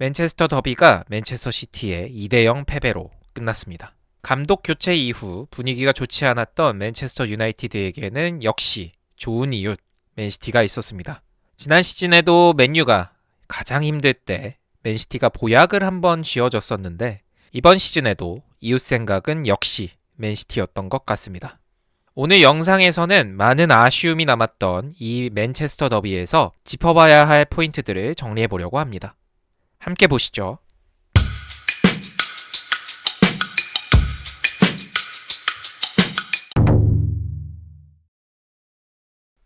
맨체스터 더비가 맨체스터 시티의 2대0 패배로 끝났습니다. 감독 교체 이후 분위기가 좋지 않았던 맨체스터 유나이티드에게는 역시 좋은 이웃 맨시티가 있었습니다. 지난 시즌에도 맨유가 가장 힘들 때 맨시티가 보약을 한번 쥐어줬었는데 이번 시즌에도 이웃 생각은 역시 맨시티였던 것 같습니다. 오늘 영상에서는 많은 아쉬움이 남았던 이 맨체스터 더비에서 짚어봐야 할 포인트들을 정리해보려고 합니다. 함께 보시죠.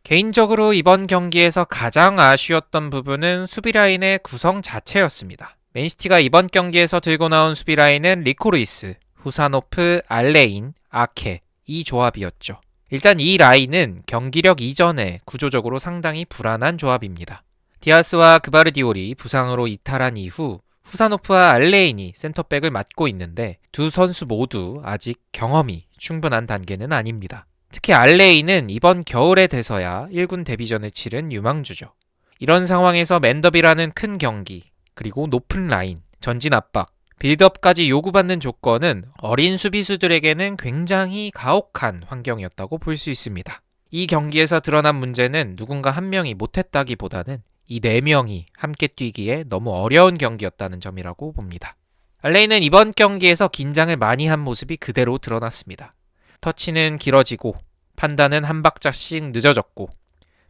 개인적으로 이번 경기에서 가장 아쉬웠던 부분은 수비라인의 구성 자체였습니다. 맨시티가 이번 경기에서 들고 나온 수비라인은 리코 루이스, 후사노프, 알레인, 아케 이 조합이었죠. 일단 이 라인은 경기력 이전에 구조적으로 상당히 불안한 조합입니다. 디아스와 그바르디올이 부상으로 이탈한 이후 후사노프와 알레인이 센터백을 맡고 있는데 두 선수 모두 아직 경험이 충분한 단계는 아닙니다. 특히 알레인은 이번 겨울에 돼서야 1군 데뷔전을 치른 유망주죠. 이런 상황에서 맨더비라는 큰 경기, 그리고 높은 라인, 전진 압박, 빌드업까지 요구받는 조건은 어린 수비수들에게는 굉장히 가혹한 환경이었다고 볼 수 있습니다. 이 경기에서 드러난 문제는 누군가 한 명이 못했다기보다는 이 4명이 함께 뛰기에 너무 어려운 경기였다는 점이라고 봅니다. 알레인은 이번 경기에서 긴장을 많이 한 모습이 그대로 드러났습니다. 터치는 길어지고 판단은 한 박자씩 늦어졌고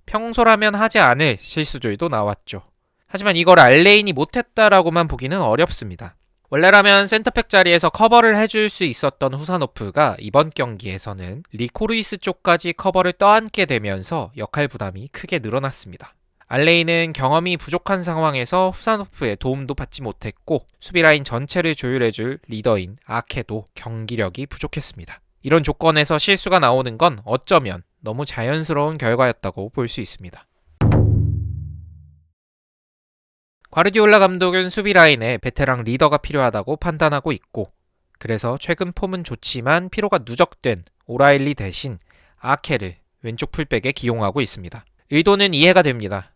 평소라면 하지 않을 실수들도 나왔죠. 하지만 이걸 알레인이 못했다라고만 보기는 어렵습니다. 원래라면 센터백 자리에서 커버를 해줄 수 있었던 후사노프가 이번 경기에서는 리코 루이스 쪽까지 커버를 떠안게 되면서 역할 부담이 크게 늘어났습니다. 알레인은 경험이 부족한 상황에서 후사노프의 도움도 받지 못했고 수비라인 전체를 조율해줄 리더인 아케도 경기력이 부족했습니다. 이런 조건에서 실수가 나오는 건 어쩌면 너무 자연스러운 결과였다고 볼 수 있습니다. 과르디올라 감독은 수비라인에 베테랑 리더가 필요하다고 판단하고 있고 그래서 최근 폼은 좋지만 피로가 누적된 오라일리 대신 아케를 왼쪽 풀백에 기용하고 있습니다. 의도는 이해가 됩니다.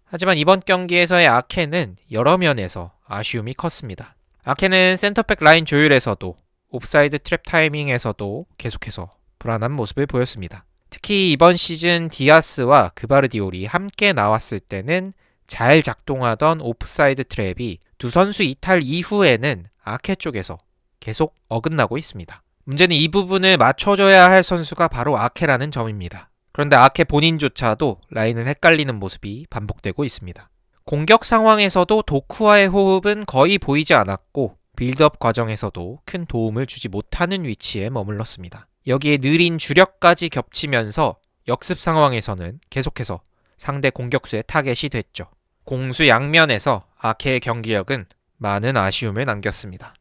하지만 이번 경기에서의 아케는 여러 면에서 아쉬움이 컸습니다. 아케는 센터백 라인 조율에서도 옵사이드 트랩 타이밍에서도 계속해서 불안한 모습을 보였습니다. 특히 이번 시즌 디아스와 그바르디올이 함께 나왔을 때는 잘 작동하던 오프사이드 트랩이 두 선수 이탈 이후에는 아케 쪽에서 계속 어긋나고 있습니다. 문제는 이 부분을 맞춰줘야 할 선수가 바로 아케라는 점입니다. 그런데 아케 본인조차도 라인을 헷갈리는 모습이 반복되고 있습니다. 공격 상황에서도 도쿠와의 호흡은 거의 보이지 않았고 빌드업 과정에서도 큰 도움을 주지 못하는 위치에 머물렀습니다. 여기에 느린 주력까지 겹치면서 역습 상황에서는 계속해서 상대 공격수의 타겟이 됐죠. 공수 양면에서 아케의 경기력은 많은 아쉬움을 남겼습니다.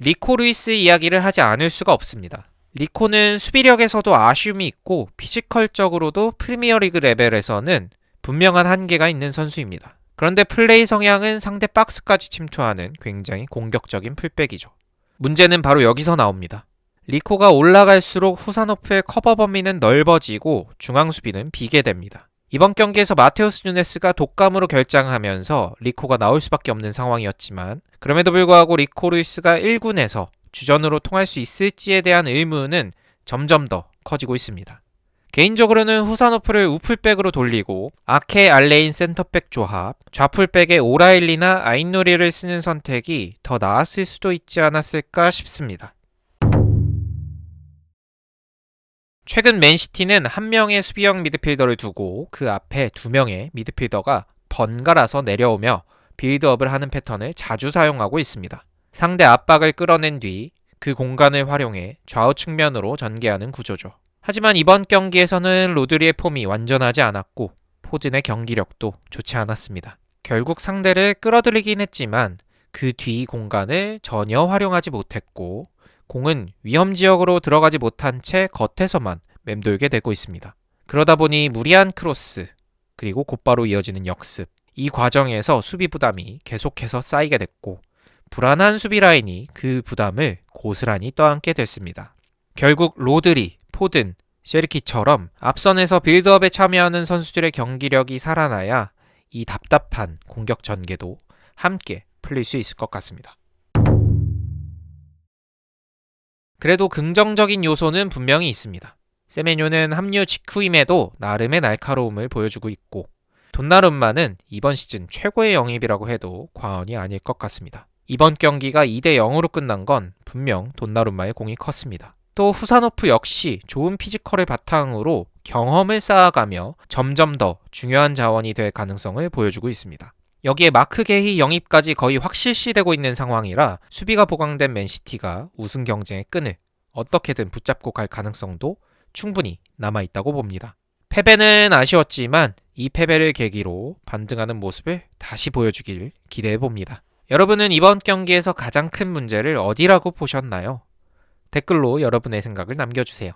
리코 루이스 이야기를 하지 않을 수가 없습니다. 리코는 수비력에서도 아쉬움이 있고 피지컬적으로도 프리미어리그 레벨에서는 분명한 한계가 있는 선수입니다. 그런데 플레이 성향은 상대 박스까지 침투하는 굉장히 공격적인 풀백이죠. 문제는 바로 여기서 나옵니다. 리코가 올라갈수록 후사노프의 커버 범위는 넓어지고 중앙 수비는 비게 됩니다. 이번 경기에서 마테우스 누네스가 독감으로 결장하면서 리코가 나올 수밖에 없는 상황이었지만 그럼에도 불구하고 리코 루이스가 1군에서 주전으로 통할 수 있을지에 대한 의문은 점점 더 커지고 있습니다. 개인적으로는 후사노프를 우풀백으로 돌리고 아케 알레인 센터백 조합, 좌풀백에 오라일리나 아인노리를 쓰는 선택이 더 나았을 수도 있지 않았을까 싶습니다. 최근 맨시티는 한 명의 수비형 미드필더를 두고 그 앞에 두 명의 미드필더가 번갈아서 내려오며 빌드업을 하는 패턴을 자주 사용하고 있습니다. 상대 압박을 끌어낸 뒤 그 공간을 활용해 좌우 측면으로 전개하는 구조죠. 하지만 이번 경기에서는 로드리의 폼이 완전하지 않았고 포든의 경기력도 좋지 않았습니다. 결국 상대를 끌어들이긴 했지만 그 뒤 공간을 전혀 활용하지 못했고 공은 위험지역으로 들어가지 못한 채 겉에서만 맴돌게 되고 있습니다. 그러다 보니 무리한 크로스 그리고 곧바로 이어지는 역습 이 과정에서 수비 부담이 계속해서 쌓이게 됐고 불안한 수비 라인이 그 부담을 고스란히 떠안게 됐습니다. 결국 로드리, 포든, 셰르키처럼 앞선에서 빌드업에 참여하는 선수들의 경기력이 살아나야 이 답답한 공격 전개도 함께 풀릴 수 있을 것 같습니다. 그래도 긍정적인 요소는 분명히 있습니다. 세메뇨는 합류 직후임에도 나름의 날카로움을 보여주고 있고 돈나룸마는 이번 시즌 최고의 영입이라고 해도 과언이 아닐 것 같습니다. 이번 경기가 2대 0으로 끝난 건 분명 돈나룸마의 공이 컸습니다. 또 후사노프 역시 좋은 피지컬을 바탕으로 경험을 쌓아가며 점점 더 중요한 자원이 될 가능성을 보여주고 있습니다. 여기에 마크 게히 영입까지 거의 확실시되고 있는 상황이라 수비가 보강된 맨시티가 우승 경쟁의 끈을 어떻게든 붙잡고 갈 가능성도 충분히 남아있다고 봅니다. 패배는 아쉬웠지만 이 패배를 계기로 반등하는 모습을 다시 보여주길 기대해봅니다. 여러분은 이번 경기에서 가장 큰 문제를 어디라고 보셨나요? 댓글로 여러분의 생각을 남겨주세요.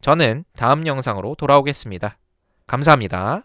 저는 다음 영상으로 돌아오겠습니다. 감사합니다.